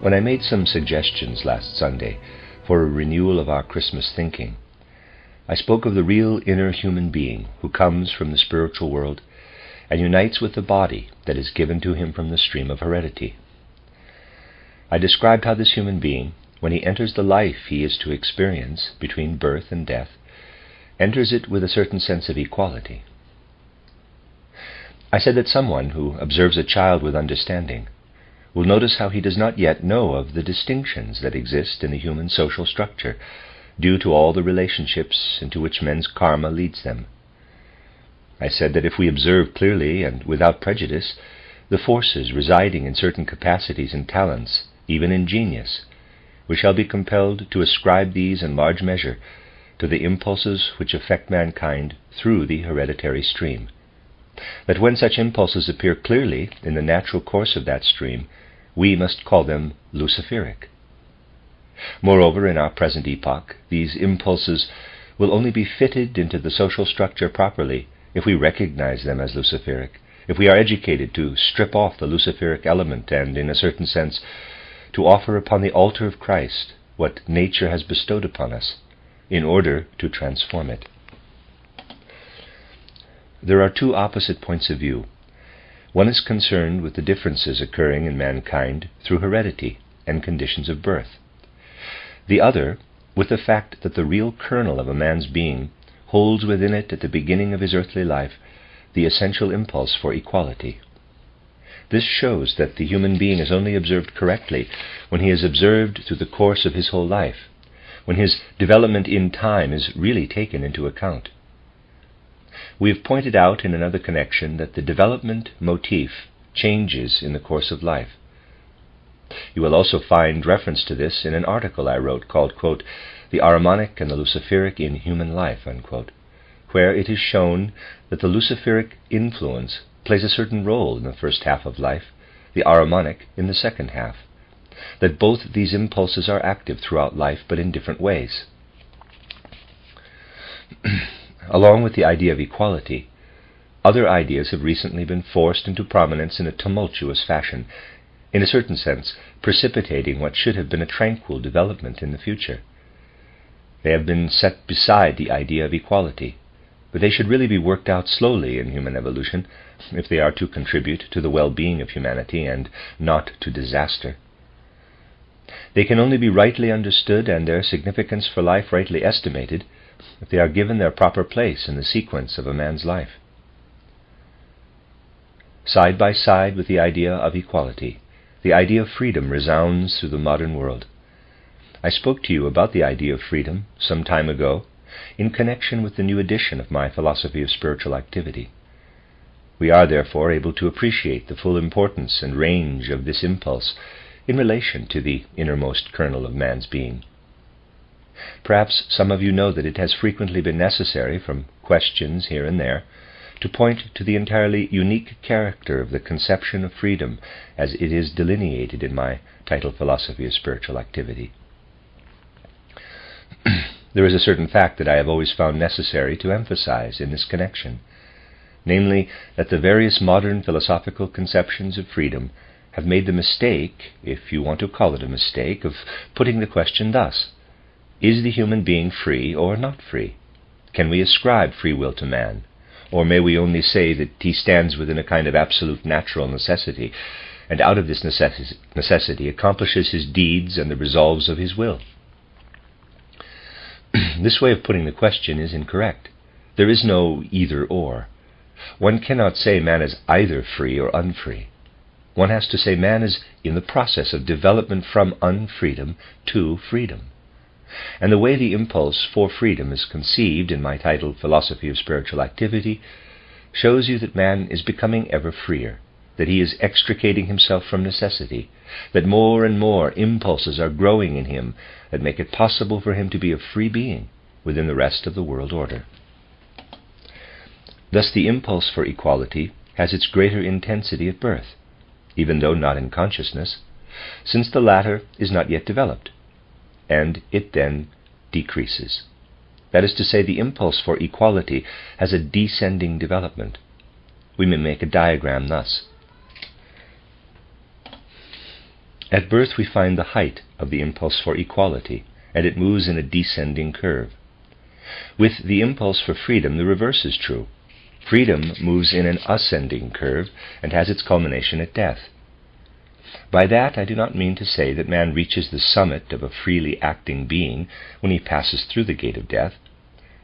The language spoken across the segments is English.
When I made some suggestions last Sunday for a renewal of our Christmas thinking, I spoke of the real inner human being who comes from the spiritual world and unites with the body that is given to him from the stream of heredity. I described how this human being, when he enters the life he is to experience between birth and death, enters it with a certain sense of equality. I said that someone who observes a child with understanding will notice how he does not yet know of the distinctions that exist in the human social structure, due to all the relationships into which men's karma leads them. I said that if we observe clearly and without prejudice the forces residing in certain capacities and talents, even in genius, we shall be compelled to ascribe these in large measure to the impulses which affect mankind through the hereditary stream. That when such impulses appear clearly in the natural course of that stream, we must call them luciferic. Moreover, in our present epoch, these impulses will only be fitted into the social structure properly if we recognize them as luciferic, if we are educated to strip off the luciferic element and, in a certain sense, to offer upon the altar of Christ what nature has bestowed upon us, in order to transform it. There are two opposite points of view. One is concerned with the differences occurring in mankind through heredity and conditions of birth. The other, with the fact that the real kernel of a man's being holds within it at the beginning of his earthly life the essential impulse for equality. This shows that the human being is only observed correctly when he is observed through the course of his whole life, when his development in time is really taken into account. We have pointed out in another connection that the development motif changes in the course of life. You will also find reference to this in an article I wrote called, quote, "The Ahrimanic and the Luciferic in Human Life," unquote, where it is shown that the Luciferic influence plays a certain role in the first half of life, the Ahrimanic in the second half, that both these impulses are active throughout life but in different ways. Along with the idea of equality, other ideas have recently been forced into prominence in a tumultuous fashion, in a certain sense precipitating what should have been a tranquil development in the future. They have been set beside the idea of equality, but they should really be worked out slowly in human evolution if they are to contribute to the well-being of humanity and not to disaster. They can only be rightly understood and their significance for life rightly estimated if they are given their proper place in the sequence of a man's life. Side by side with the idea of equality, the idea of freedom resounds through the modern world. I spoke to you about the idea of freedom some time ago in connection with the new edition of my Philosophy of Spiritual Activity. We are therefore able to appreciate the full importance and range of this impulse in relation to the innermost kernel of man's being. Perhaps some of you know that it has frequently been necessary, from questions here and there, to point to the entirely unique character of the conception of freedom as it is delineated in my title, Philosophy of Spiritual Activity. There is a certain fact that I have always found necessary to emphasize in this connection, namely that the various modern philosophical conceptions of freedom have made the mistake, if you want to call it a mistake, of putting the question thus: is the human being free or not free? Can we ascribe free will to man? Or may we only say that he stands within a kind of absolute natural necessity, and out of this necessity accomplishes his deeds and the resolves of his will? This way of putting the question is incorrect. There is no either-or. One cannot say man is either free or unfree. One has to say man is in the process of development from unfreedom to freedom. And the way the impulse for freedom is conceived in my title, Philosophy of Spiritual Activity, shows you that man is becoming ever freer, that he is extricating himself from necessity, that more and more impulses are growing in him that make it possible for him to be a free being within the rest of the world order. Thus the impulse for equality has its greater intensity at birth, even though not in consciousness, since the latter is not yet developed, and it then decreases. That is to say, the impulse for equality has a descending development. We may make a diagram thus. At birth we find the height of the impulse for equality, and it moves in a descending curve. With the impulse for freedom, the reverse is true. Freedom moves in an ascending curve and has its culmination at death. By that I do not mean to say that man reaches the summit of a freely acting being when he passes through the gate of death,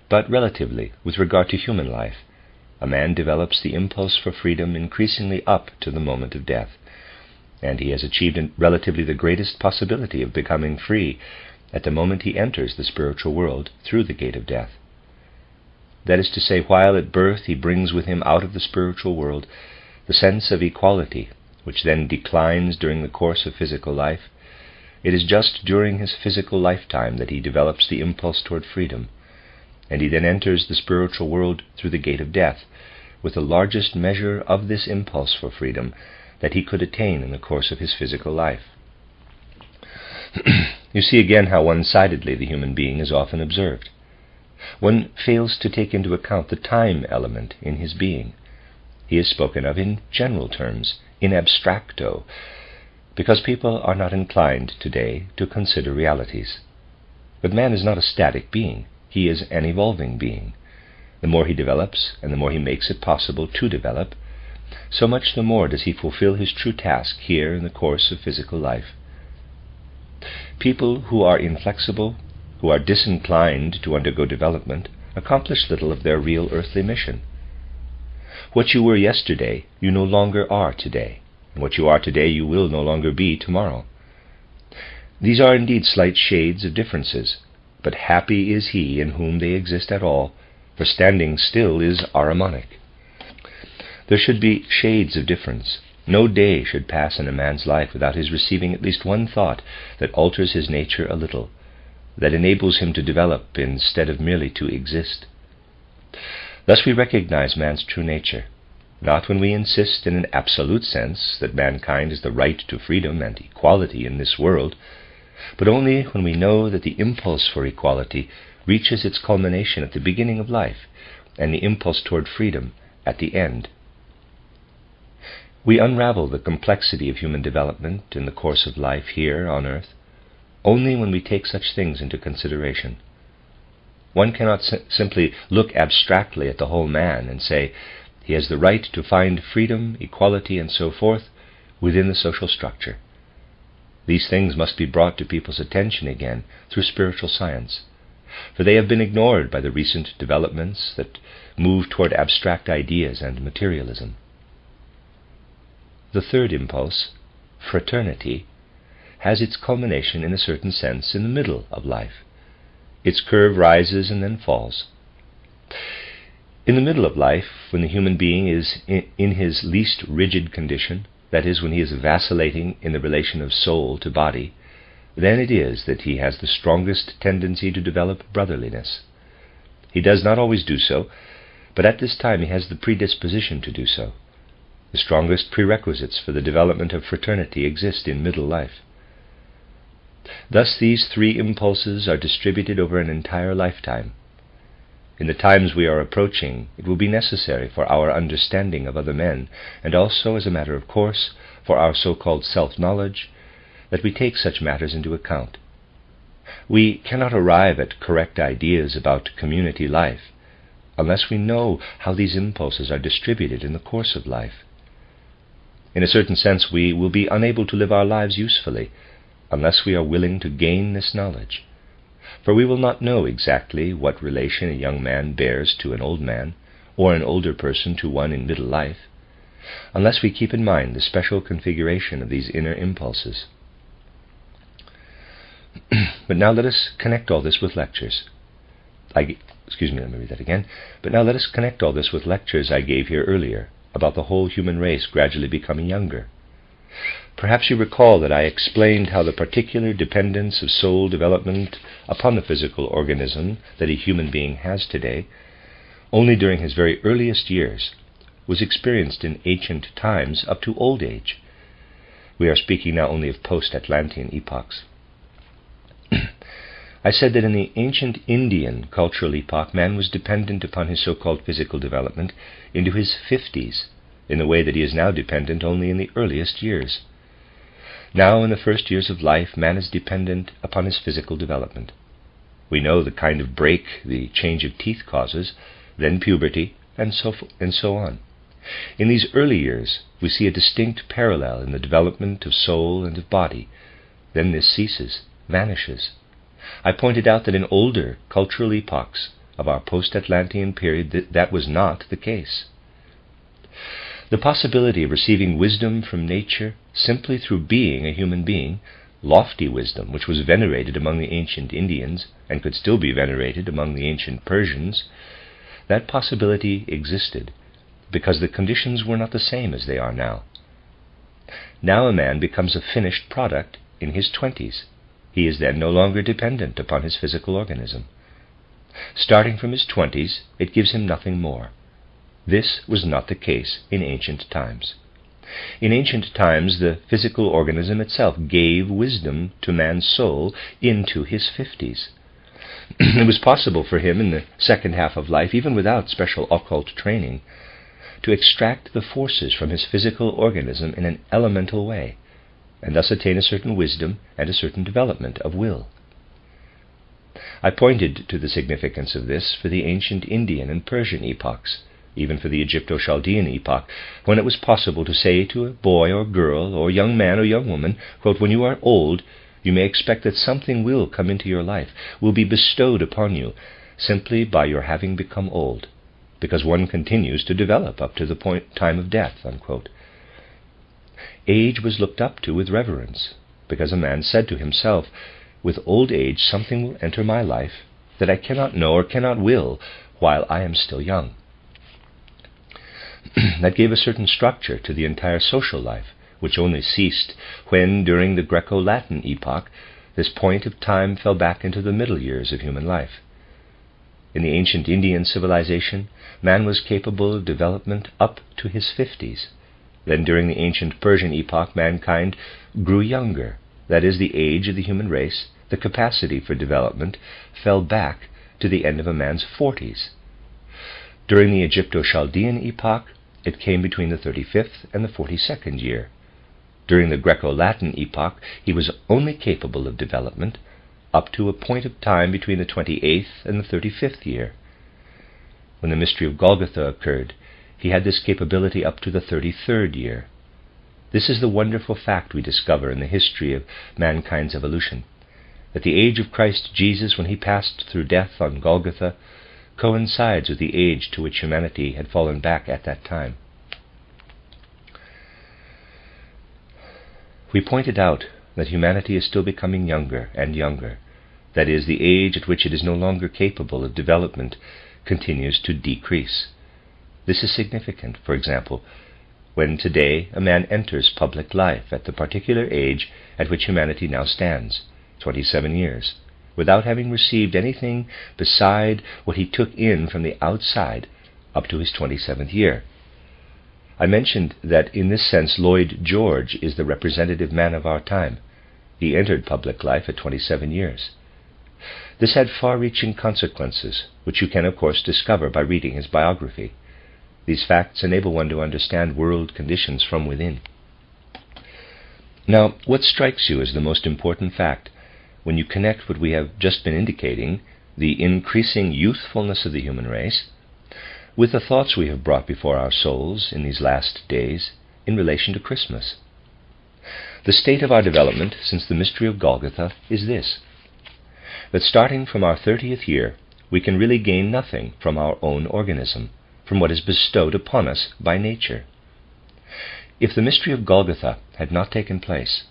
but relatively, with regard to human life, a man develops the impulse for freedom increasingly up to the moment of death, and he has achieved relatively the greatest possibility of becoming free at the moment he enters the spiritual world through the gate of death. That is to say, while at birth he brings with him out of the spiritual world the sense of equality, which then declines during the course of physical life, it is just during his physical lifetime that he develops the impulse toward freedom, and he then enters the spiritual world through the gate of death with the largest measure of this impulse for freedom that he could attain in the course of his physical life. You see again how one-sidedly the human being is often observed. One fails to take into account the time element in his being. He is spoken of in general terms, in abstracto, because people are not inclined today to consider realities. But man is not a static being. He is an evolving being. The more he develops, and the more he makes it possible to develop, so much the more does he fulfill his true task here in the course of physical life. People who are inflexible, who are disinclined to undergo development, accomplish little of their real earthly mission. What you were yesterday, you no longer are today, and what you are today, you will no longer be tomorrow. These are indeed slight shades of differences, but happy is he in whom they exist at all, for standing still is Ahrimanic. There should be shades of difference. No day should pass in a man's life without his receiving at least one thought that alters his nature a little, that enables him to develop instead of merely to exist. Thus we recognize man's true nature, not when we insist in an absolute sense that mankind has the right to freedom and equality in this world, but only when we know that the impulse for equality reaches its culmination at the beginning of life, and the impulse toward freedom at the end. We unravel the complexity of human development in the course of life here on earth only when we take such things into consideration. One cannot simply look abstractly at the whole man and say he has the right to find freedom, equality, and so forth within the social structure. These things must be brought to people's attention again through spiritual science, for they have been ignored by the recent developments that move toward abstract ideas and materialism. The third impulse, fraternity, has its culmination in a certain sense in the middle of life. Its curve rises and then falls. In the middle of life, when the human being is in his least rigid condition, that is, when he is vacillating in the relation of soul to body, then it is that he has the strongest tendency to develop brotherliness. He does not always do so, but at this time he has the predisposition to do so. The strongest prerequisites for the development of fraternity exist in middle life. Thus these three impulses are distributed over an entire lifetime. In the times we are approaching, it will be necessary for our understanding of other men, and also, as a matter of course, for our so-called self-knowledge, that we take such matters into account. We cannot arrive at correct ideas about community life unless we know how these impulses are distributed in the course of life. In a certain sense, we will be unable to live our lives usefully unless we are willing to gain this knowledge, for we will not know exactly what relation a young man bears to an old man, or an older person to one in middle life, unless we keep in mind the special configuration of these inner impulses. But now let us connect all this with lectures. But now let us connect all this with lectures I gave here earlier about the whole human race gradually becoming younger. Perhaps you recall that I explained how the particular dependence of soul development upon the physical organism that a human being has today, only during his very earliest years, was experienced in ancient times up to old age. We are speaking now only of post-Atlantean epochs. I said that in the ancient Indian cultural epoch, man was dependent upon his so-called physical development into his 50s, in the way that he is now dependent only in the earliest years. Now, in the first years of life, man is dependent upon his physical development. We know the kind of break the change of teeth causes, then puberty, and so on. In these early years, we see a distinct parallel in the development of soul and of body. Then this ceases, vanishes. I pointed out that in older cultural epochs of our post-Atlantean period, that was not the case. The possibility of receiving wisdom from nature simply through being a human being, lofty wisdom which was venerated among the ancient Indians and could still be venerated among the ancient Persians, that possibility existed because the conditions were not the same as they are now. Now a man becomes a finished product in his 20s. He is then no longer dependent upon his physical organism. Starting from his 20s, it gives him nothing more. This was not the case in ancient times. In ancient times, the physical organism itself gave wisdom to man's soul into his 50s. It was possible for him in the second half of life, even without special occult training, to extract the forces from his physical organism in an elemental way, and thus attain a certain wisdom and a certain development of will. I pointed to the significance of this for the ancient Indian and Persian epochs, even for the Egypto-Chaldean epoch, when it was possible to say to a boy or girl or young man or young woman, quote, "When you are old, you may expect that something will come into your life, will be bestowed upon you, simply by your having become old, because one continues to develop up to the time of death," unquote. Age was looked up to with reverence, because a man said to himself, "With old age something will enter my life that I cannot know or cannot will while I am still young." That gave a certain structure to the entire social life, which only ceased when, during the Greco-Latin epoch, this point of time fell back into the middle years of human life. In the ancient Indian civilization, man was capable of development up to his 50s. Then during the ancient Persian epoch, mankind grew younger. That is, the age of the human race, the capacity for development, fell back to the end of a man's 40s. During the Egypto-Chaldean epoch, it came between the 35th and the 42nd year. During the Greco-Latin epoch, he was only capable of development up to a point of time between the 28th and the 35th year. When the mystery of Golgotha occurred, he had this capability up to the 33rd year. This is the wonderful fact we discover in the history of mankind's evolution, that the age of Christ Jesus, when he passed through death on Golgotha, coincides with the age to which humanity had fallen back at that time. We pointed out that humanity is still becoming younger and younger. That is, the age at which it is no longer capable of development continues to decrease. This is significant, for example, when today a man enters public life at the particular age at which humanity now stands, 27 years, without having received anything beside what he took in from the outside up to his 27th year. I mentioned that in this sense Lloyd George is the representative man of our time. He entered public life at 27 years. This had far-reaching consequences, which you can of course discover by reading his biography. These facts enable one to understand world conditions from within. Now, what strikes you as the most important fact when you connect what we have just been indicating, the increasing youthfulness of the human race, with the thoughts we have brought before our souls in these last days in relation to Christmas? The state of our development since the mystery of Golgotha is this: that starting from our 30th year, we can really gain nothing from our own organism, from what is bestowed upon us by nature. If the mystery of Golgotha had not taken place,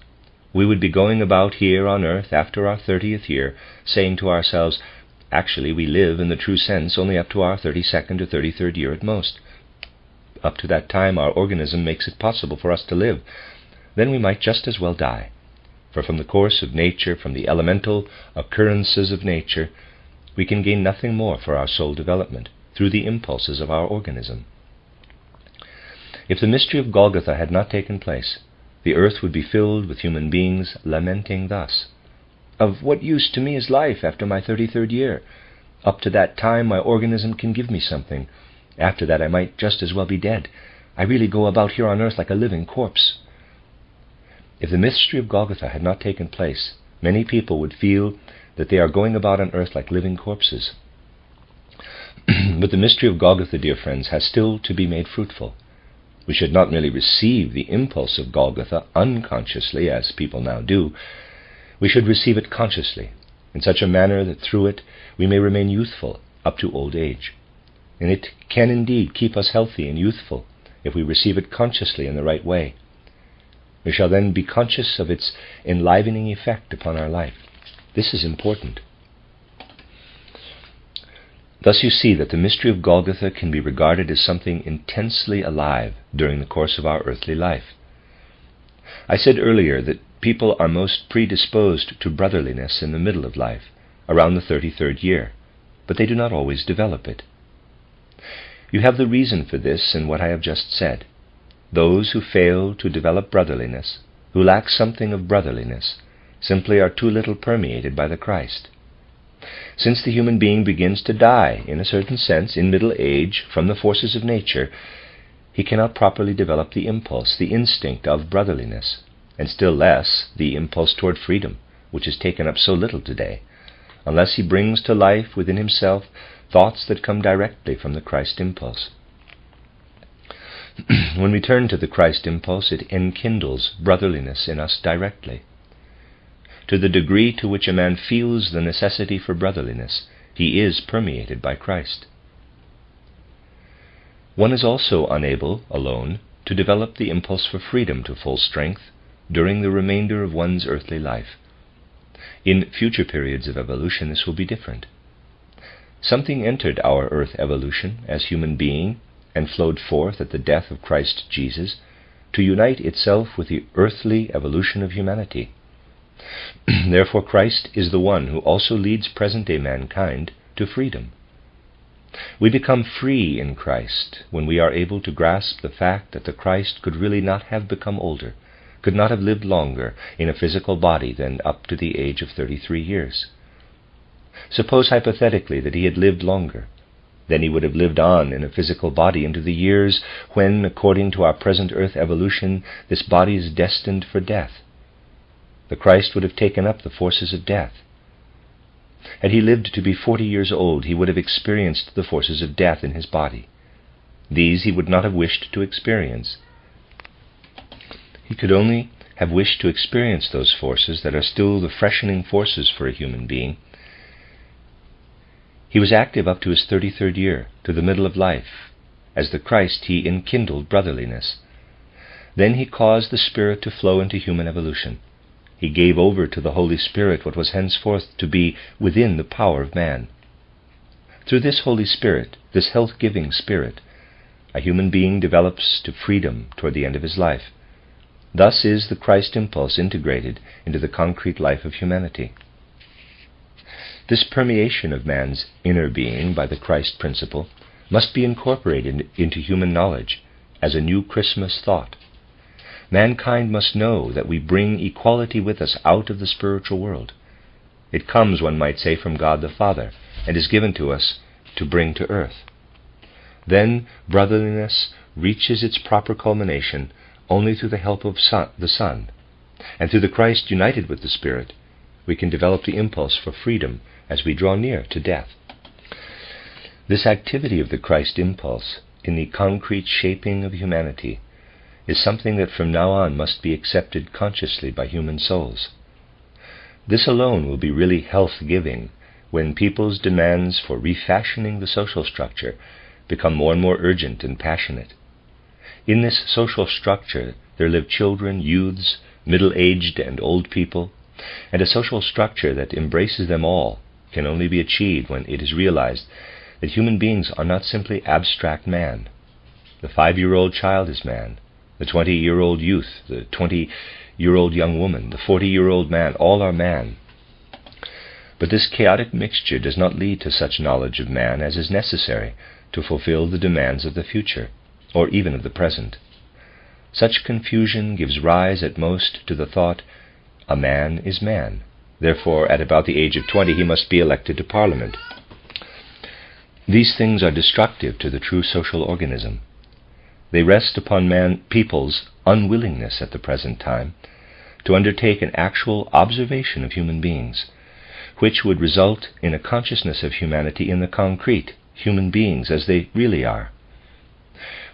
we would be going about here on earth after our 30th year, saying to ourselves, actually we live in the true sense only up to our 32nd or 33rd year at most. Up to that time our organism makes it possible for us to live. Then we might just as well die. For from the course of nature, from the elemental occurrences of nature, we can gain nothing more for our soul development through the impulses of our organism. If the mystery of Golgotha had not taken place, the earth would be filled with human beings lamenting thus: "Of what use to me is life after my 33rd year? Up to that time my organism can give me something. After that I might just as well be dead. I really go about here on earth like a living corpse." If the mystery of Golgotha had not taken place, many people would feel that they are going about on earth like living corpses. But the mystery of Golgotha, dear friends, has still to be made fruitful. We should not merely receive the impulse of Golgotha unconsciously, as people now do. We should receive it consciously, in such a manner that through it we may remain youthful up to old age. And it can indeed keep us healthy and youthful if we receive it consciously in the right way. We shall then be conscious of its enlivening effect upon our life. This is important. Thus you see that the mystery of Golgotha can be regarded as something intensely alive during the course of our earthly life. I said earlier that people are most predisposed to brotherliness in the middle of life, around the 33rd year, but they do not always develop it. You have the reason for this in what I have just said. Those who fail to develop brotherliness, who lack something of brotherliness, simply are too little permeated by the Christ. Since the human being begins to die, in a certain sense, in middle age, from the forces of nature, he cannot properly develop the impulse, the instinct of brotherliness, and still less the impulse toward freedom, which is taken up so little today, unless he brings to life within himself thoughts that come directly from the Christ impulse. When we turn to the Christ impulse, it enkindles brotherliness in us directly. To the degree to which a man feels the necessity for brotherliness, he is permeated by Christ. One is also unable, alone, to develop the impulse for freedom to full strength during the remainder of one's earthly life. In future periods of evolution, this will be different. Something entered our earth evolution as human being and flowed forth at the death of Christ Jesus to unite itself with the earthly evolution of humanity. Therefore Christ is the one who also leads present-day mankind to freedom. We become free in Christ when we are able to grasp the fact that the Christ could really not have become older, could not have lived longer in a physical body than up to the age of 33 years. Suppose hypothetically that he had lived longer. Then he would have lived on in a physical body into the years when, according to our present earth evolution, this body is destined for death. The Christ would have taken up the forces of death. Had he lived to be 40 years old, he would have experienced the forces of death in his body. These he would not have wished to experience. He could only have wished to experience those forces that are still the freshening forces for a human being. He was active up to his 33rd year, to the middle of life. As the Christ, he enkindled brotherliness. Then he caused the Spirit to flow into human evolution. He gave over to the Holy Spirit what was henceforth to be within the power of man. Through this Holy Spirit, this health-giving Spirit, a human being develops to freedom toward the end of his life. Thus is the Christ impulse integrated into the concrete life of humanity. This permeation of man's inner being by the Christ principle must be incorporated into human knowledge as a new Christmas thought. Mankind must know that we bring equality with us out of the spiritual world. It comes, one might say, from God the Father, and is given to us to bring to earth. Then brotherliness reaches its proper culmination only through the help of the Son, and through the Christ united with the Spirit, we can develop the impulse for freedom as we draw near to death. This activity of the Christ impulse in the concrete shaping of humanity is something that from now on must be accepted consciously by human souls. This alone will be really health-giving when people's demands for refashioning the social structure become more and more urgent and passionate. In this social structure there live children, youths, middle-aged and old people, and a social structure that embraces them all can only be achieved when it is realized that human beings are not simply abstract man. The 5-year-old child is man, the 20-year-old youth, the 20-year-old young woman, the 40-year-old man, all are man. But this chaotic mixture does not lead to such knowledge of man as is necessary to fulfill the demands of the future, or even of the present. Such confusion gives rise at most to the thought, a man is man. Therefore, at about the age of 20, he must be elected to Parliament. These things are destructive to the true social organism. They rest upon people's unwillingness at the present time to undertake an actual observation of human beings, which would result in a consciousness of humanity in the concrete, human beings as they really are.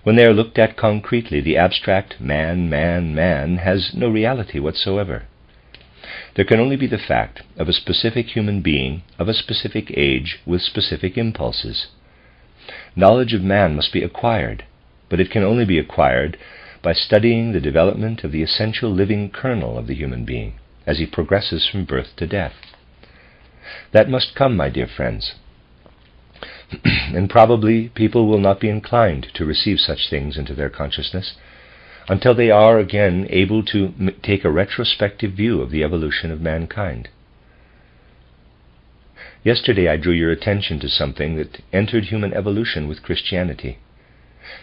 When they are looked at concretely, the abstract man, man, man has no reality whatsoever. There can only be the fact of a specific human being of a specific age with specific impulses. Knowledge of man must be acquired, but it can only be acquired by studying the development of the essential living kernel of the human being as he progresses from birth to death. That must come, my dear friends. And probably people will not be inclined to receive such things into their consciousness until they are again able to take a retrospective view of the evolution of mankind. Yesterday I drew your attention to something that entered human evolution with Christianity.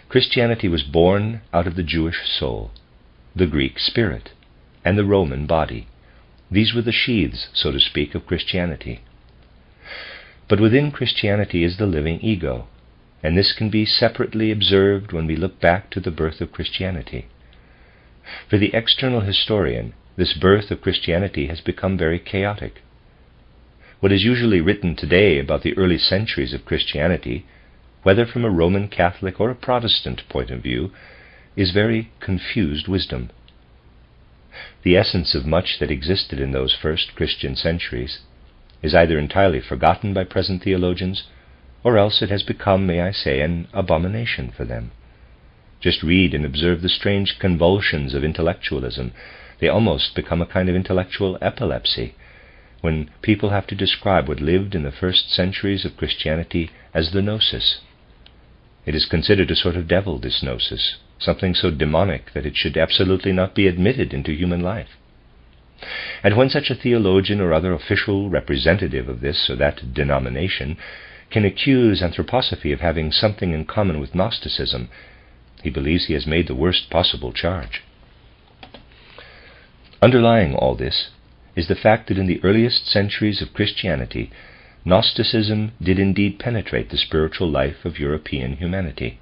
Christianity was born out of the Jewish soul, the Greek spirit, and the Roman body. These were the sheaths, so to speak, of Christianity. But within Christianity is the living ego, and this can be separately observed when we look back to the birth of Christianity. For the external historian, this birth of Christianity has become very chaotic. What is usually written today about the early centuries of Christianity, whether from a Roman Catholic or a Protestant point of view, is very confused wisdom. The essence of much that existed in those first Christian centuries is either entirely forgotten by present theologians, or else it has become, may I say, an abomination for them. Just read and observe the strange convulsions of intellectualism. They almost become a kind of intellectual epilepsy when people have to describe what lived in the first centuries of Christianity as the gnosis. It is considered a sort of devil, this gnosis, something so demonic that it should absolutely not be admitted into human life. And when such a theologian or other official representative of this or that denomination can accuse anthroposophy of having something in common with Gnosticism, he believes he has made the worst possible charge. Underlying all this is the fact that in the earliest centuries of Christianity, Gnosticism did indeed penetrate the spiritual life of European humanity,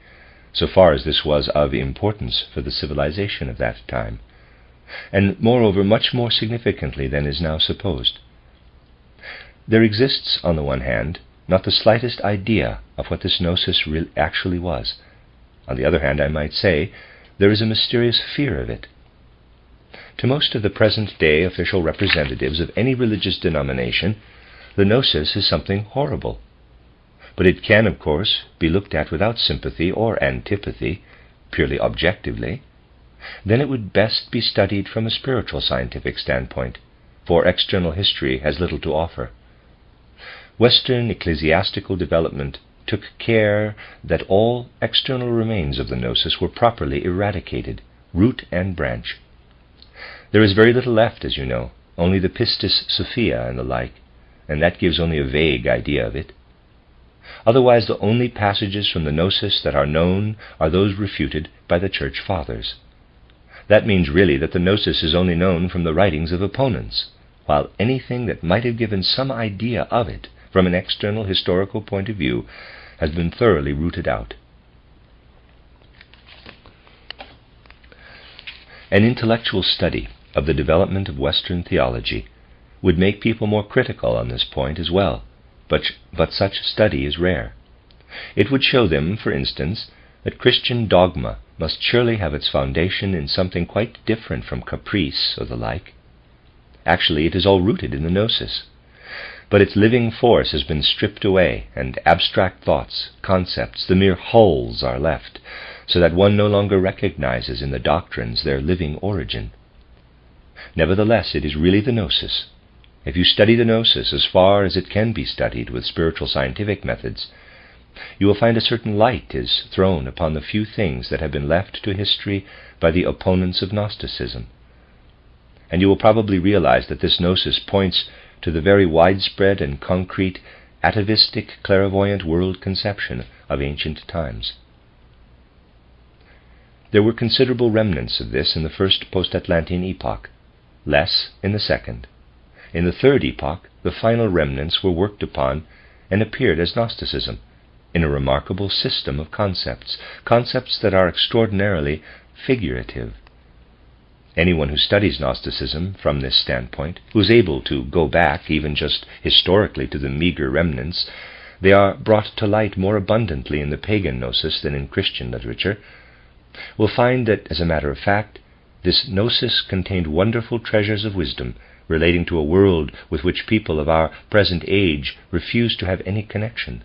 so far as this was of importance for the civilization of that time, and moreover much more significantly than is now supposed. There exists, on the one hand, not the slightest idea of what this gnosis actually was. On the other hand, I might say, there is a mysterious fear of it. To most of the present-day official representatives of any religious denomination, the gnosis is something horrible. But it can, of course, be looked at without sympathy or antipathy, purely objectively. Then it would best be studied from a spiritual scientific standpoint, for external history has little to offer. Western ecclesiastical development took care that all external remains of the gnosis were properly eradicated, root and branch. There is very little left, as you know, only the Pistis Sophia and the like, and that gives only a vague idea of it. Otherwise, the only passages from the gnosis that are known are those refuted by the Church Fathers. That means really that the gnosis is only known from the writings of opponents, while anything that might have given some idea of it from an external historical point of view has been thoroughly rooted out. An intellectual study of the development of Western theology would make people more critical on this point as well, but such study is rare. It would show them, for instance, that Christian dogma must surely have its foundation in something quite different from caprice or the like. Actually, it is all rooted in the gnosis, but its living force has been stripped away, and abstract thoughts, concepts, the mere hulls are left, so that one no longer recognizes in the doctrines their living origin. Nevertheless, it is really the gnosis. If you study the gnosis as far as it can be studied with spiritual scientific methods, you will find a certain light is thrown upon the few things that have been left to history by the opponents of Gnosticism. And you will probably realize that this gnosis points to the very widespread and concrete atavistic clairvoyant world conception of ancient times. There were considerable remnants of this in the first post-Atlantean epoch, less in the second. In the third epoch, the final remnants were worked upon and appeared as Gnosticism, in a remarkable system of concepts that are extraordinarily figurative. Anyone who studies Gnosticism from this standpoint, who is able to go back even just historically to the meager remnants, they are brought to light more abundantly in the pagan gnosis than in Christian literature, will find that, as a matter of fact, this gnosis contained wonderful treasures of wisdom relating to a world with which people of our present age refuse to have any connection.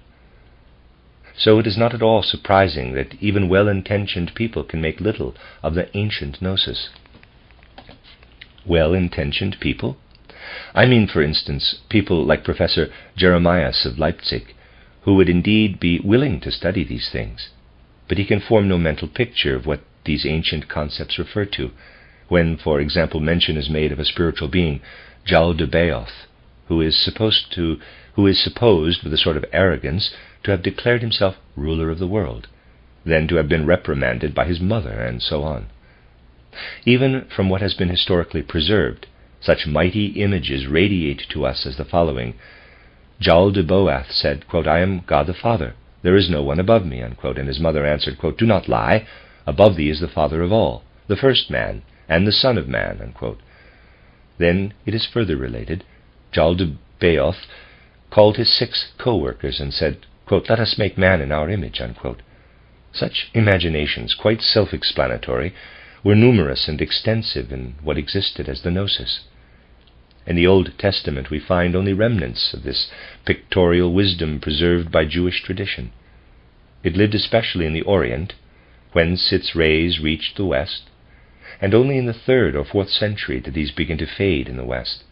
So it is not at all surprising that even well-intentioned people can make little of the ancient gnosis. Well-intentioned people? I mean, for instance, people like Professor Jeremias of Leipzig, who would indeed be willing to study these things, but he can form no mental picture of what these ancient concepts refer to, when, for example, mention is made of a spiritual being, Jal de Beoth, who is supposed, with a sort of arrogance, to have declared himself ruler of the world, then to have been reprimanded by his mother, and so on. Even from what has been historically preserved, such mighty images radiate to us as the following. Jal de Beoth said, quote, "I am God the Father. There is no one above me," unquote, and his mother answered, quote, "Do not lie. Above thee is the Father of all, the first man, and the Son of Man," unquote. Then it is further related, Jal de Beoth called his 6 co-workers and said, quote, "Let us make man in our image," unquote. Such imaginations, quite self-explanatory, were numerous and extensive in what existed as the Gnosis. In the Old Testament we find only remnants of this pictorial wisdom preserved by Jewish tradition. It lived especially in the Orient, whence its rays reached the West, and only in the 3rd or 4th century did these begin to fade in the West.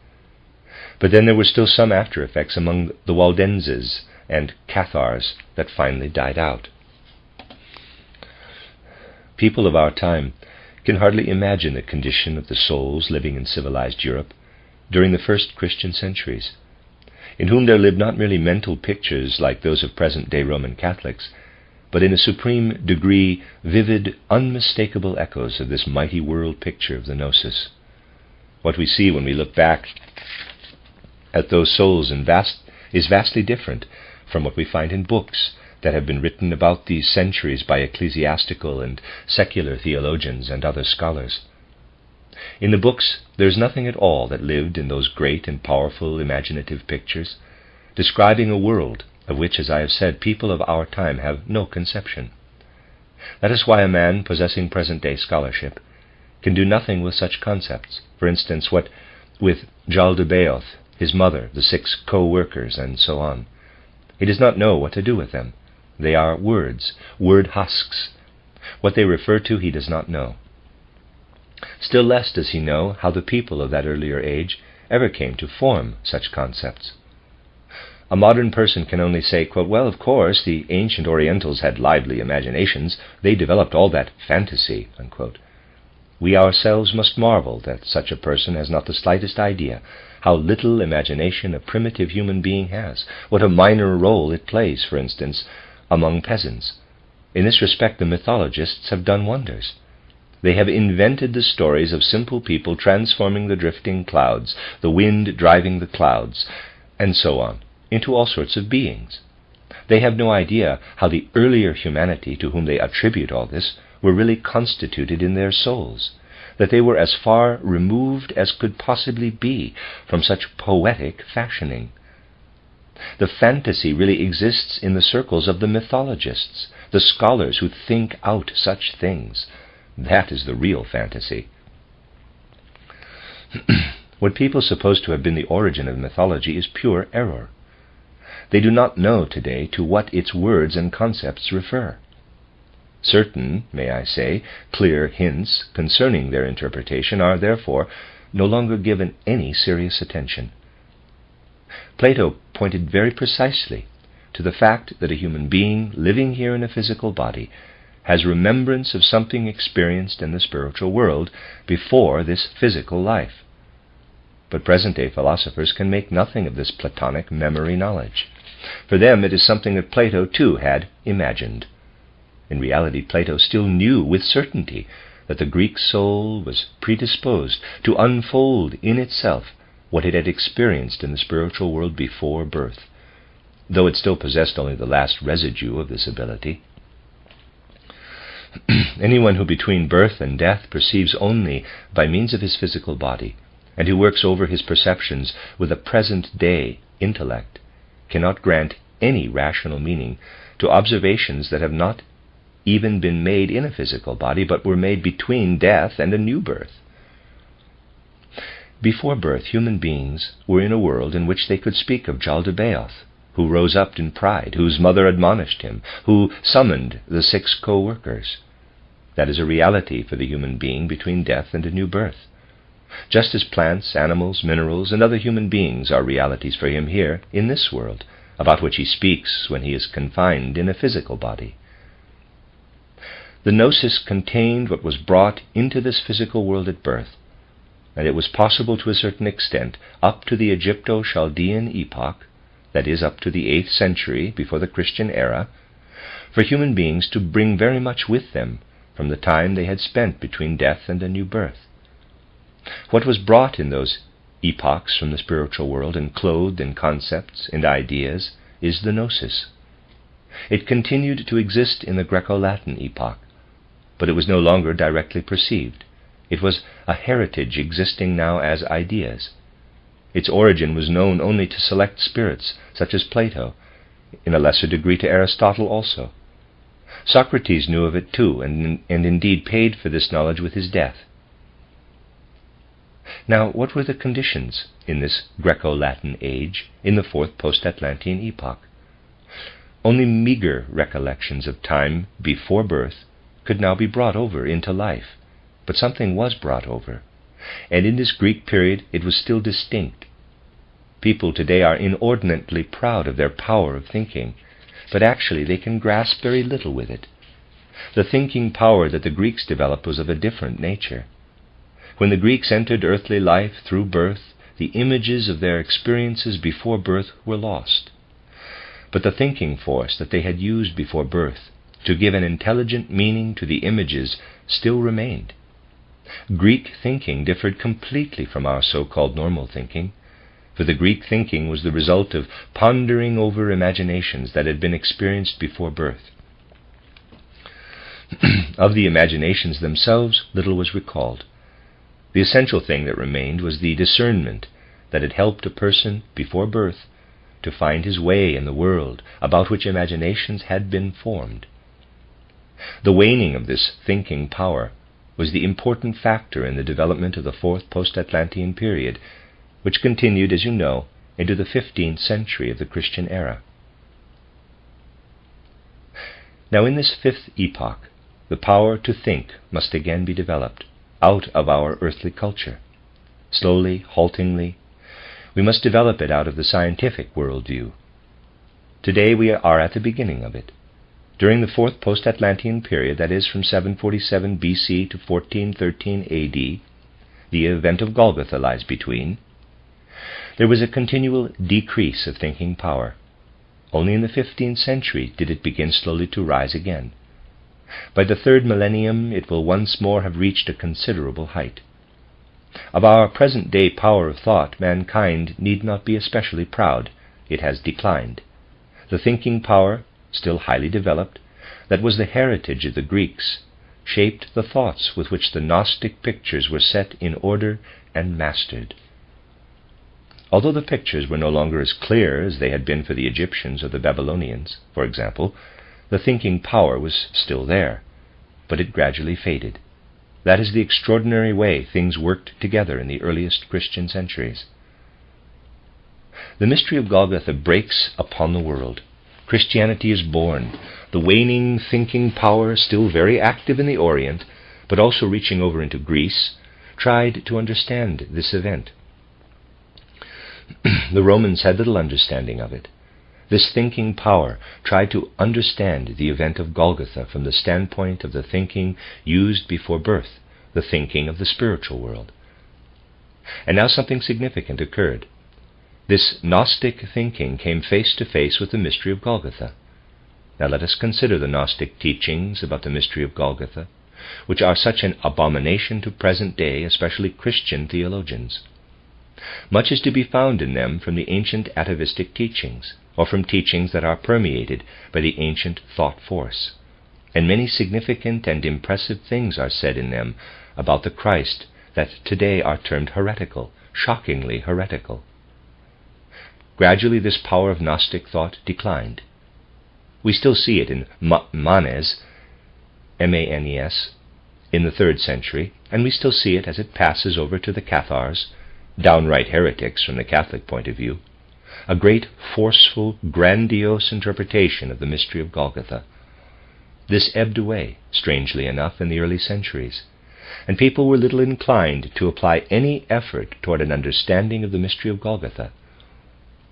But then there were still some after effects among the Waldenses and Cathars that finally died out. People of our time can hardly imagine the condition of the souls living in civilized Europe during the first Christian centuries, in whom there lived not merely mental pictures like those of present-day Roman Catholics, but in a supreme degree vivid, unmistakable echoes of this mighty world picture of the Gnosis. What we see when we look back at those souls is vastly different from what we find in books that have been written about these centuries by ecclesiastical and secular theologians and other scholars. In the books there is nothing at all that lived in those great and powerful imaginative pictures, describing a world of which, as I have said, people of our time have no conception. That is why a man possessing present-day scholarship can do nothing with such concepts. For instance, what with Jal de Beoth, his mother, the 6 co-workers, and so on. He does not know what to do with them. They are words, word husks. What they refer to he does not know. Still less does he know how the people of that earlier age ever came to form such concepts. A modern person can only say, quote, "Well, of course, the ancient Orientals had lively imaginations. They developed all that fantasy," unquote. We ourselves must marvel that such a person has not the slightest idea how little imagination a primitive human being has, what a minor role it plays, for instance, among peasants. In this respect, the mythologists have done wonders. They have invented the stories of simple people transforming the drifting clouds, the wind driving the clouds, and so on, into all sorts of beings. They have no idea how the earlier humanity to whom they attribute all this were really constituted in their souls, that they were as far removed as could possibly be from such poetic fashioning. The fantasy really exists in the circles of the mythologists, the scholars who think out such things. That is the real fantasy. What people suppose to have been the origin of mythology is pure error. They do not know today to what its words and concepts refer. Certain, may I say, clear hints concerning their interpretation are therefore no longer given any serious attention. Plato pointed very precisely to the fact that a human being living here in a physical body has remembrance of something experienced in the spiritual world before this physical life. But present-day philosophers can make nothing of this Platonic memory knowledge. For them it is something that Plato too had imagined. In reality, Plato still knew with certainty that the Greek soul was predisposed to unfold in itself what it had experienced in the spiritual world before birth, though it still possessed only the last residue of this ability. Anyone who between birth and death perceives only by means of his physical body, and who works over his perceptions with a present-day intellect, cannot grant any rational meaning to observations that have not even been made in a physical body, but were made between death and a new birth. Before birth, human beings were in a world in which they could speak of Jaldabaoth, who rose up in pride, whose mother admonished him, who summoned the 6 co-workers. That is a reality for the human being between death and a new birth. Just as plants, animals, minerals, and other human beings are realities for him here in this world, about which he speaks when he is confined in a physical body. The gnosis contained what was brought into this physical world at birth, and it was possible to a certain extent, up to the Egypto-Chaldean epoch, that is, up to the 8th century before the Christian era, for human beings to bring very much with them from the time they had spent between death and a new birth. What was brought in those epochs from the spiritual world and clothed in concepts and ideas is the gnosis. It continued to exist in the Greco-Latin epoch, but it was no longer directly perceived. It was a heritage existing now as ideas. Its origin was known only to select spirits, such as Plato, in a lesser degree to Aristotle also. Socrates knew of it too, and indeed paid for this knowledge with his death. Now, what were the conditions in this Greco-Latin age, in the 4th post-Atlantean epoch? Only meager recollections of time before birth could now be brought over into life, but something was brought over, and in this Greek period it was still distinct. People today are inordinately proud of their power of thinking, but actually they can grasp very little with it. The thinking power that the Greeks developed was of a different nature. When the Greeks entered earthly life through birth, the images of their experiences before birth were lost. But the thinking force that they had used before birth to give an intelligent meaning to the images still remained. Greek thinking differed completely from our so-called normal thinking, for the Greek thinking was the result of pondering over imaginations that had been experienced before birth. Of the imaginations themselves, little was recalled. The essential thing that remained was the discernment that had helped a person before birth to find his way in the world about which imaginations had been formed. The waning of this thinking power was the important factor in the development of the 4th post-Atlantean period, which continued, as you know, into the 15th century of the Christian era. Now, in this 5th epoch, the power to think must again be developed out of our earthly culture. Slowly, haltingly, we must develop it out of the scientific worldview. Today we are at the beginning of it. During the 4th post-Atlantean period, that is from 747 BC to 1413 AD, the event of Golgotha lies between, there was a continual decrease of thinking power. Only in the 15th century did it begin slowly to rise again. By the 3rd millennium it will once more have reached a considerable height. Of our present-day power of thought, mankind need not be especially proud. It has declined. The thinking power, still highly developed, that was the heritage of the Greeks, shaped the thoughts with which the Gnostic pictures were set in order and mastered. Although the pictures were no longer as clear as they had been for the Egyptians or the Babylonians, for example, the thinking power was still there, but it gradually faded. That is the extraordinary way things worked together in the earliest Christian centuries. The mystery of Golgotha breaks upon the world. Christianity is born. The waning thinking power, still very active in the Orient, but also reaching over into Greece, tried to understand this event. The Romans had little understanding of it. This thinking power tried to understand the event of Golgotha from the standpoint of the thinking used before birth, the thinking of the spiritual world. And now something significant occurred. This Gnostic thinking came face to face with the mystery of Golgotha. Now let us consider the Gnostic teachings about the mystery of Golgotha, which are such an abomination to present-day, especially Christian theologians. Much is to be found in them from the ancient atavistic teachings, or from teachings that are permeated by the ancient thought force. and many significant and impressive things are said in them about the Christ that today are termed heretical, shockingly heretical. Gradually this power of Gnostic thought declined. We still see it in Manes, M-A-N-E-S, in the 3rd century, and we still see it as it passes over to the Cathars, downright heretics from the Catholic point of view, a great, forceful, grandiose interpretation of the mystery of Golgotha. This ebbed away, strangely enough, in the early centuries, and people were little inclined to apply any effort toward an understanding of the mystery of Golgotha.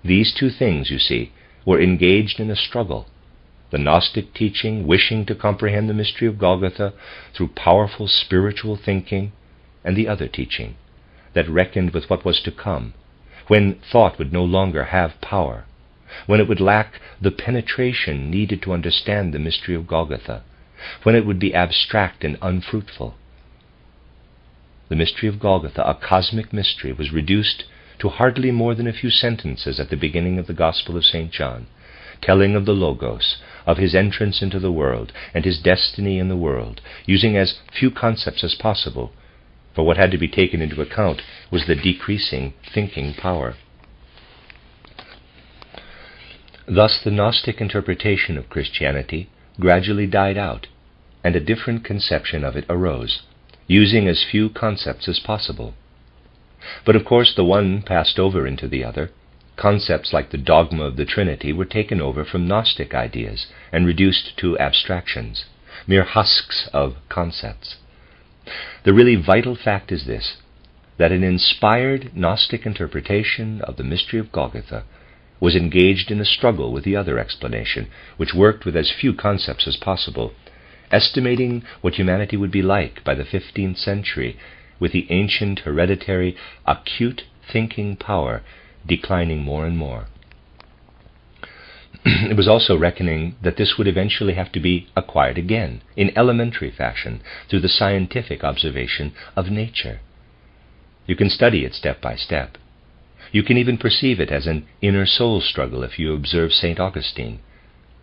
These two things, you see, were engaged in a struggle, the Gnostic teaching wishing to comprehend the mystery of Golgotha through powerful spiritual thinking, and the other teaching that reckoned with what was to come, when thought would no longer have power, when it would lack the penetration needed to understand the mystery of Golgotha, when it would be abstract and unfruitful. The mystery of Golgotha, a cosmic mystery, was reduced to hardly more than a few sentences at the beginning of the Gospel of St. John, telling of the Logos, of his entrance into the world, and his destiny in the world, using as few concepts as possible, for what had to be taken into account was the decreasing thinking power. Thus the Gnostic interpretation of Christianity gradually died out, and a different conception of it arose, using as few concepts as possible. But of course the one passed over into the other. Concepts like the dogma of the Trinity were taken over from Gnostic ideas and reduced to abstractions, mere husks of concepts. The really vital fact is this, that an inspired Gnostic interpretation of the mystery of Golgotha was engaged in a struggle with the other explanation, which worked with as few concepts as possible, estimating what humanity would be like by the 15th century, with the ancient, hereditary, acute thinking power declining more and more. It was also reckoning that this would eventually have to be acquired again, in elementary fashion, through the scientific observation of nature. You can study it step by step. You can even perceive it as an inner soul struggle if you observe St. Augustine,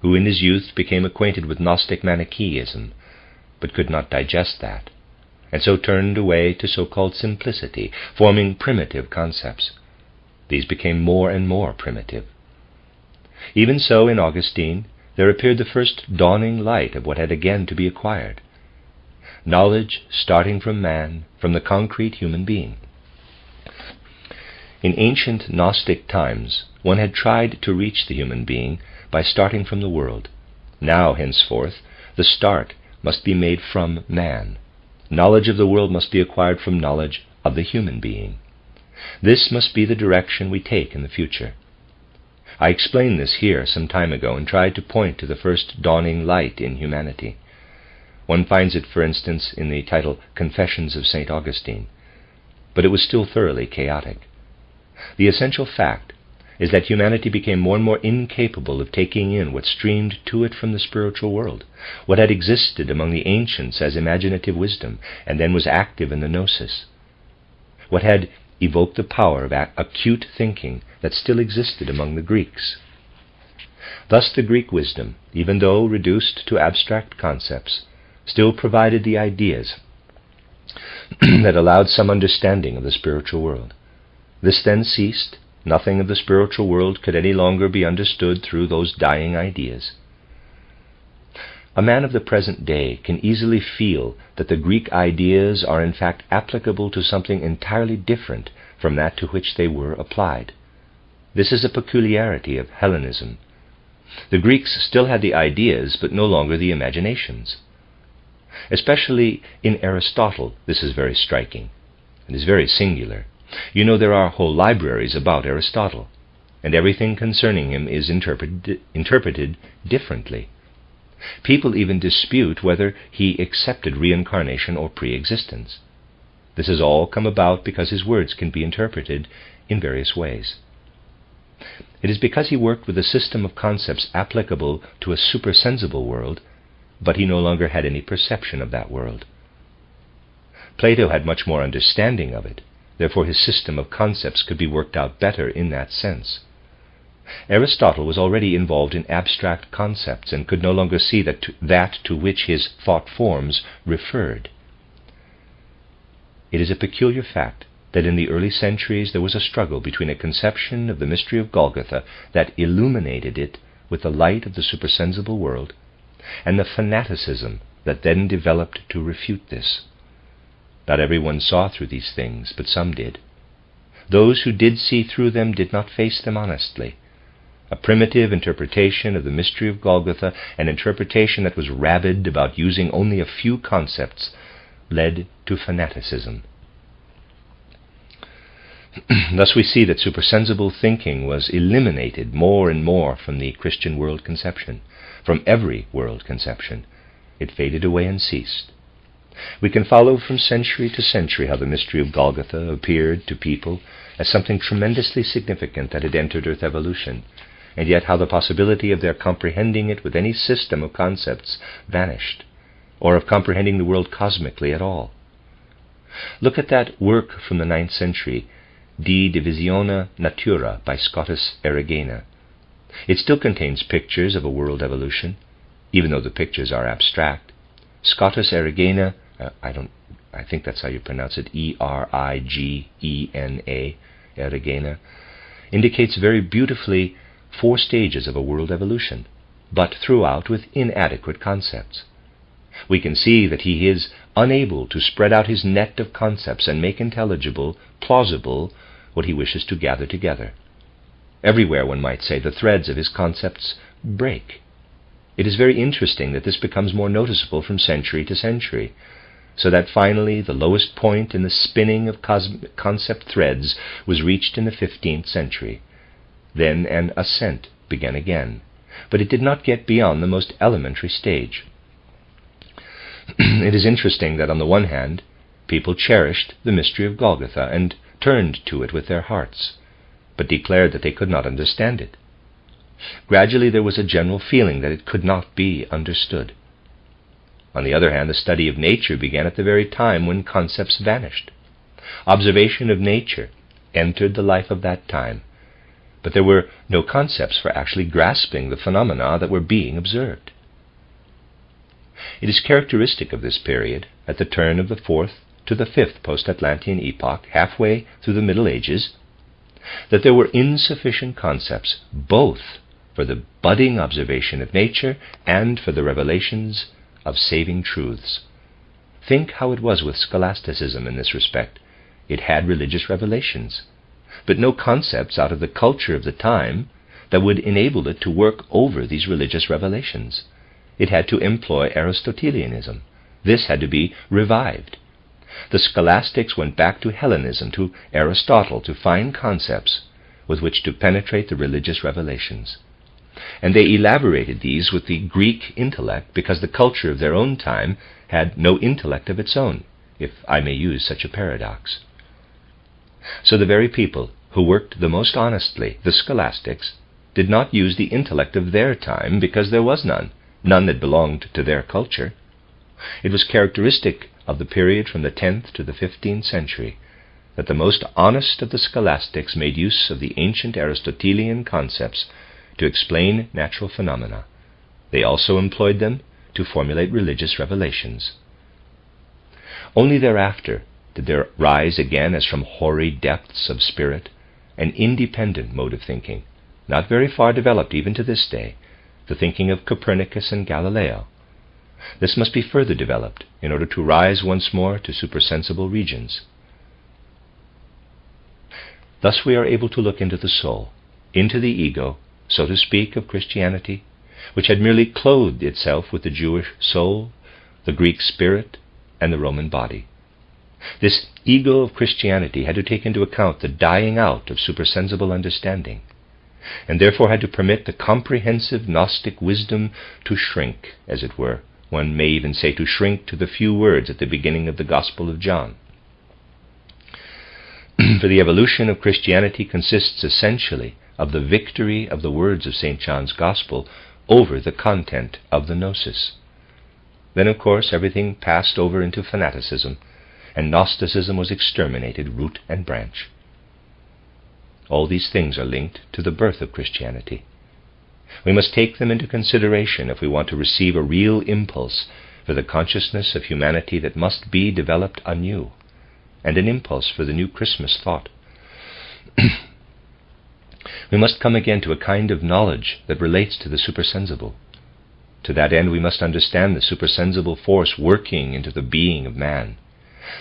who in his youth became acquainted with Gnostic Manichaeism, but could not digest that, and so turned away to so-called simplicity, forming primitive concepts. These became more and more primitive. Even so, in Augustine, there appeared the first dawning light of what had again to be acquired. Knowledge starting from man, from the concrete human being. In ancient Gnostic times, one had tried to reach the human being by starting from the world. Now, henceforth, the start must be made from man. Knowledge of the world must be acquired from knowledge of the human being. This must be the direction we take in the future. I explained this here some time ago and tried to point to the first dawning light in humanity. One finds it, for instance, in the title Confessions of St. Augustine. But it was still thoroughly chaotic. The essential fact is that humanity became more and more incapable of taking in what streamed to it from the spiritual world, what had existed among the ancients as imaginative wisdom, and then was active in the gnosis, what had evoked the power of acute thinking that still existed among the Greeks. Thus the Greek wisdom, even though reduced to abstract concepts, still provided the ideas that allowed some understanding of the spiritual world. This then ceased. Nothing of the spiritual world could any longer be understood through those dying ideas. A man of the present day can easily feel that the Greek ideas are in fact applicable to something entirely different from that to which they were applied. This is a peculiarity of Hellenism. The Greeks still had the ideas, but no longer the imaginations. Especially in Aristotle, this is very striking, and is very singular. You know, there are whole libraries about Aristotle, and everything concerning him is interpreted differently. People even dispute whether he accepted reincarnation or pre-existence. This has all come about because his words can be interpreted in various ways. It is because he worked with a system of concepts applicable to a supersensible world, but he no longer had any perception of that world. Plato had much more understanding of it. Therefore his system of concepts could be worked out better in that sense. Aristotle was already involved in abstract concepts and could no longer see that to which his thought forms referred. It is a peculiar fact that in the early centuries there was a struggle between a conception of the mystery of Golgotha that illuminated it with the light of the supersensible world, and the fanaticism that then developed to refute this. Not everyone saw through these things, but some did. Those who did see through them did not face them honestly. A primitive interpretation of the mystery of Golgotha, an interpretation that was rabid about using only a few concepts, led to fanaticism. Thus we see that supersensible thinking was eliminated more and more from the Christian world conception, from every world conception. It faded away and ceased. We can follow from century to century how the mystery of Golgotha appeared to people as something tremendously significant that had entered earth evolution, and yet how the possibility of their comprehending it with any system of concepts vanished, or of comprehending the world cosmically at all. Look at that work from the 9th century, De Divisione Natura by Scotus Erigena. It still contains pictures of a world evolution, even though the pictures are abstract. Scotus Erigena, I think that's how you pronounce it, E-R-I-G-E-N-A, Erigena, indicates very beautifully 4 stages of a world evolution, but throughout with inadequate concepts. We can see that he is unable to spread out his net of concepts and make intelligible, plausible, what he wishes to gather together. Everywhere, one might say, the threads of his concepts break. It is very interesting that this becomes more noticeable from century to century, so that finally the lowest point in the spinning of concept threads was reached in the 15th century. Then an ascent began again, but it did not get beyond the most elementary stage. It is interesting that on the one hand, people cherished the mystery of Golgotha and turned to it with their hearts, but declared that they could not understand it. Gradually there was a general feeling that it could not be understood. On the other hand, the study of nature began at the very time when concepts vanished. Observation of nature entered the life of that time, but there were no concepts for actually grasping the phenomena that were being observed. It is characteristic of this period, at the turn of the 4th to the 5th post-Atlantean epoch, halfway through the Middle Ages, that there were insufficient concepts both for the budding observation of nature and for the revelations of saving truths. Think how it was with scholasticism in this respect. It had religious revelations, but no concepts out of the culture of the time that would enable it to work over these religious revelations. It had to employ Aristotelianism. This had to be revived. The scholastics went back to Hellenism, to Aristotle, to find concepts with which to penetrate the religious revelations. And they elaborated these with the Greek intellect because the culture of their own time had no intellect of its own, if I may use such a paradox. So the very people who worked the most honestly, the scholastics, did not use the intellect of their time because there was none that belonged to their culture. It was characteristic of the period from the 10th to the 15th century that the most honest of the scholastics made use of the ancient Aristotelian concepts to explain natural phenomena. They also employed them to formulate religious revelations. Only thereafter did there rise again, as from hoary depths of spirit, an independent mode of thinking, not very far developed even to this day, the thinking of Copernicus and Galileo. This must be further developed in order to rise once more to supersensible regions. Thus we are able to look into the soul, into the ego, so to speak, of Christianity, which had merely clothed itself with the Jewish soul, the Greek spirit, and the Roman body. This ego of Christianity had to take into account the dying out of supersensible understanding, and therefore had to permit the comprehensive Gnostic wisdom to shrink, as it were. One may even say to shrink to the few words at the beginning of the Gospel of John. For the evolution of Christianity consists essentially of the victory of the words of St. John's Gospel over the content of the Gnosis. Then, of course, everything passed over into fanaticism, and Gnosticism was exterminated root and branch. All these things are linked to the birth of Christianity. We must take them into consideration if we want to receive a real impulse for the consciousness of humanity that must be developed anew, and an impulse for the new Christmas thought. We must come again to a kind of knowledge that relates to the supersensible. To that end, we must understand the supersensible force working into the being of man,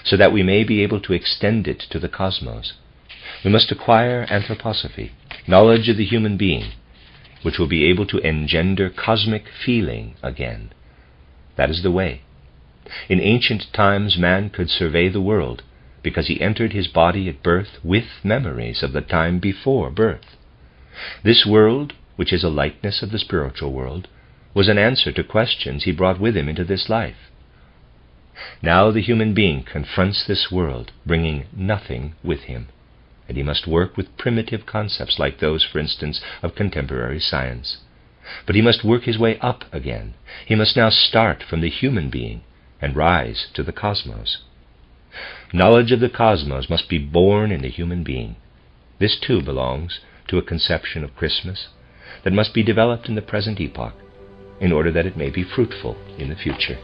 so that we may be able to extend it to the cosmos. We must acquire anthroposophy, knowledge of the human being, which will be able to engender cosmic feeling again. That is the way. In ancient times, man could survey the world because he entered his body at birth with memories of the time before birth. This world, which is a likeness of the spiritual world, was an answer to questions he brought with him into this life. Now the human being confronts this world, bringing nothing with him, and he must work with primitive concepts like those, for instance, of contemporary science. But he must work his way up again. He must now start from the human being and rise to the cosmos. Knowledge of the cosmos must be born in the human being. This too belongs to a conception of Christmas that must be developed in the present epoch in order that it may be fruitful in the future.